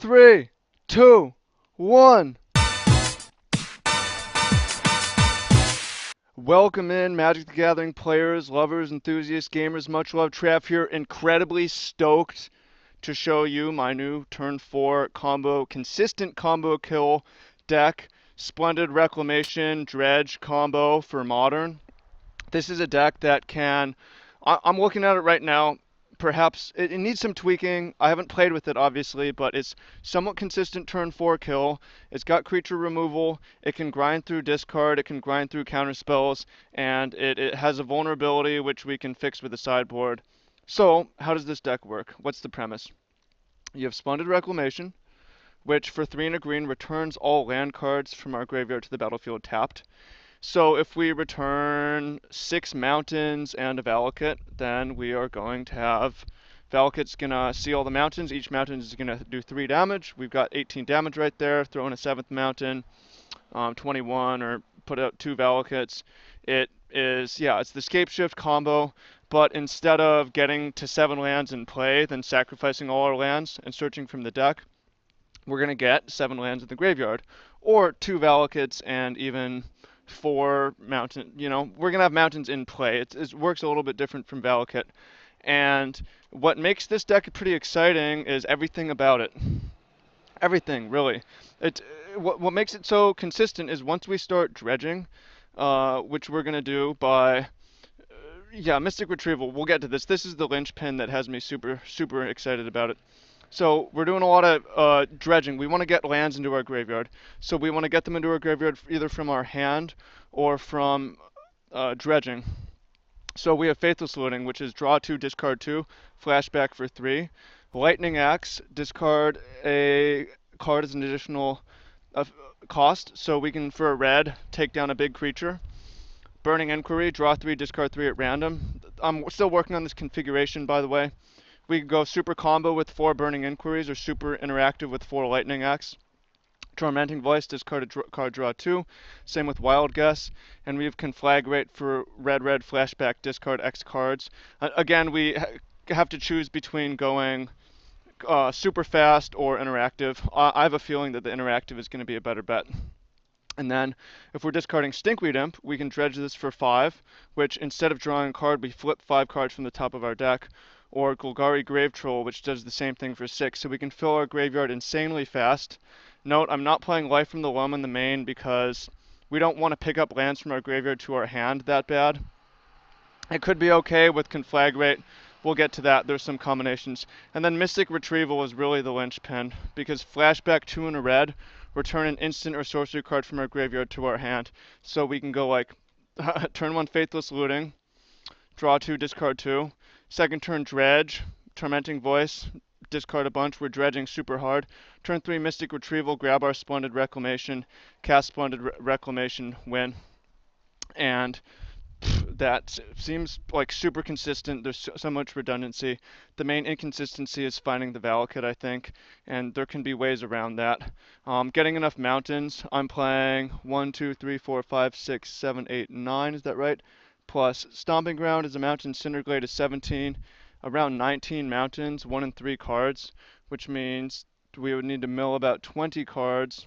Three, two, one. Welcome in, Magic the Gathering players, lovers, enthusiasts, gamers. Much love, Trav here. Incredibly stoked to show you my new turn 4 combo, consistent combo kill deck. Splendid Reclamation Dredge combo for Modern. This is a deck that can. I'm looking at it right now. Perhaps it needs some tweaking. I haven't played with it, obviously, but it's somewhat consistent turn 4 kill. It's got creature removal. It can grind through discard. It can grind through counter spells. And it has a vulnerability which we can fix with the sideboard. So, how does this deck work? What's the premise? You have Splendid Reclamation, which for 3 and a green returns all land cards from our graveyard to the battlefield tapped. So if we return 6 mountains and a Valakut, then we are going to have Valakut's going to see all the mountains. Each mountain is going to do 3 damage. We've got 18 damage right there. Throw in a 7th mountain, 21, or put out 2 Valakuts. It is, yeah, it's the GraveShift combo, but instead of getting to 7 lands in play, then sacrificing all our lands and searching from the deck, we're going to get 7 lands in the graveyard, or 2 Valakuts and even 4 mountain. We're going to have mountains in play. It works a little bit different from Valakut. And what makes this deck pretty exciting is everything about it. Everything, really. What makes it so consistent is once we start dredging, which we're going to do by yeah, Mystic Retrieval. We'll get to this. This is the linchpin that has me super, super excited about it. So we're doing a lot of dredging. We want to get lands into our graveyard. So we want to get them into our graveyard either from our hand or from dredging. So we have Faithless Looting, which is draw 2, discard 2, flashback for 3. Lightning Axe, discard a card as an additional cost. So we can, for a red, take down a big creature. Burning Inquiry, draw 3, discard 3 at random. I'm still working on this configuration, by the way. We could go super combo with 4 Burning Inquiries or super interactive with 4 Lightning Axe. Tormenting Voice, discard a card, draw 2. Same with Wild Guess. And we have Conflagrate for red, flashback, discard X cards. Again, we have to choose between going super fast or interactive. I have a feeling that the interactive is going to be a better bet. And then, if we're discarding Stinkweed Imp, we can dredge this for 5, which instead of drawing a card, we flip 5 cards from the top of our deck. Or Golgari Grave Troll, which does the same thing for 6. So we can fill our graveyard insanely fast. Note, I'm not playing Life from the Loam in the main because we don't want to pick up lands from our graveyard to our hand that bad. It could be okay with Conflagrate. We'll get to that. There's some combinations. And then Mystic Retrieval is really the linchpin because flashback 2 and a red, return an instant or sorcery card from our graveyard to our hand. So we can go like turn 1 Faithless Looting, draw 2, discard 2. Second turn Dredge, Tormenting Voice, discard a bunch. We're dredging super hard. Turn 3 Mystic Retrieval, grab our Splendid Reclamation, cast Splendid Reclamation, win. And that seems like super consistent. There's so much redundancy. The main inconsistency is finding the Valakut, I think, and there can be ways around that. Getting enough mountains. I'm playing 1, 2, 3, 4, 5, 6, 7, 8, 9. Is that right? Plus Stomping Ground is a mountain. Cinderglade is 17. Around 19 mountains, 1 and 3 cards, which means we would need to mill about 20 cards.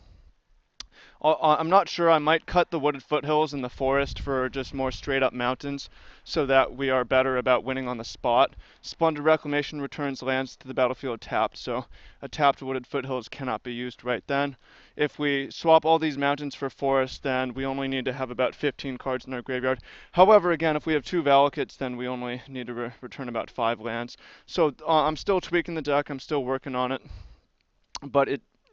I'm not sure. I might cut the wooded foothills in the forest for just more straight up mountains so that we are better about winning on the spot. Splendid Reclamation returns lands to the battlefield tapped, so a tapped wooded foothills cannot be used right then. If we swap all these mountains for forest, then we only need to have about 15 cards in our graveyard. However, again, if we have 2 Valakuts, then we only need to return about 5 lands. So I'm still tweaking the deck. I'm still working on it. But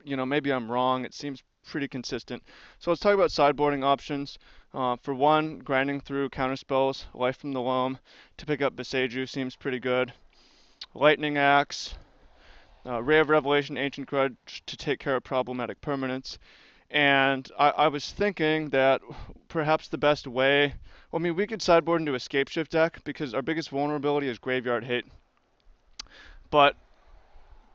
maybe I'm wrong. It seems pretty consistent. So let's talk about sideboarding options. For one, grinding through counterspells, Life from the Loam to pick up Beseju seems pretty good. Lightning Axe, Ray of Revelation, Ancient Grudge to take care of problematic permanents. And I was thinking that perhaps the best way, we could sideboard into a Scapeshift deck because our biggest vulnerability is Graveyard Hate.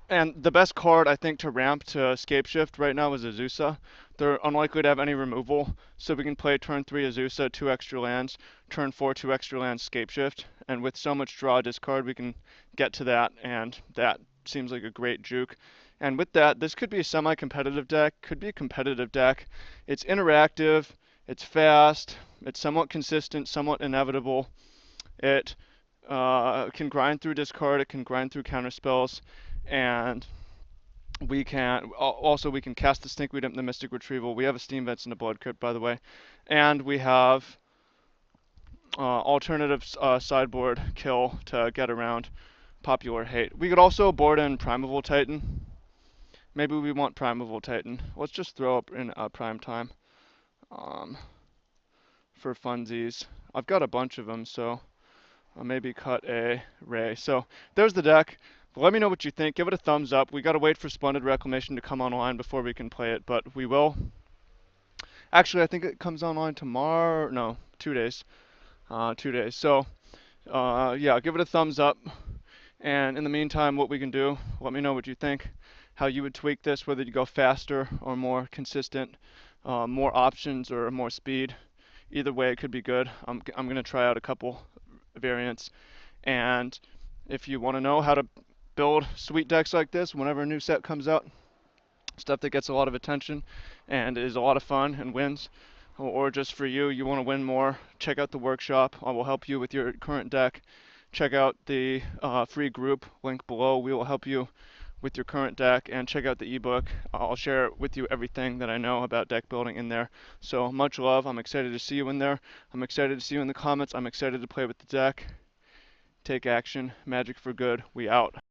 And the best card, I think, to ramp to Scapeshift right now is Azusa. They're unlikely to have any removal, so we can play turn 3 Azusa, 2 extra lands, turn 4 2 extra lands Scapeshift, and with so much draw discard we can get to that, and that seems like a great juke. And with that, this could be a semi-competitive deck, could be a competitive deck. It's interactive, it's fast, it's somewhat consistent, somewhat inevitable. It can grind through discard, it can grind through counterspells, and we can cast the Stinkweed Imp, the Mystic Retrieval. We have a Steam Vents and a Blood Crypt, by the way, and we have alternative sideboard kill to get around popular hate. We could also board in Primeval Titan. Maybe we want Primeval Titan. Let's just throw up in Prime Time um, for funsies. I've got a bunch of them, so I'll maybe cut a Ray. So there's the deck. Let me know what you think. Give it a thumbs up. We got to wait for Splendid Reclamation to come online before we can play it, but we will. Actually, I think it comes online tomorrow. No, 2 days. 2 days. So, yeah, give it a thumbs up. And in the meantime, what we can do, let me know what you think, how you would tweak this, whether you go faster or more consistent, more options or more speed. Either way, it could be good. I'm going to try out a couple variants. And if you want to know how to build sweet decks like this whenever a new set comes out, stuff that gets a lot of attention and is a lot of fun and wins, or just for you, you want to win more, check out the workshop. I will help you with your current deck. Check out the free group link below. We will help you with your current deck, and check out the ebook. I'll share with you everything that I know about deck building in there. So much love. I'm excited to see you in there. I'm excited to see you in the comments. I'm excited to play with the deck. Take action. Magic for good. We out.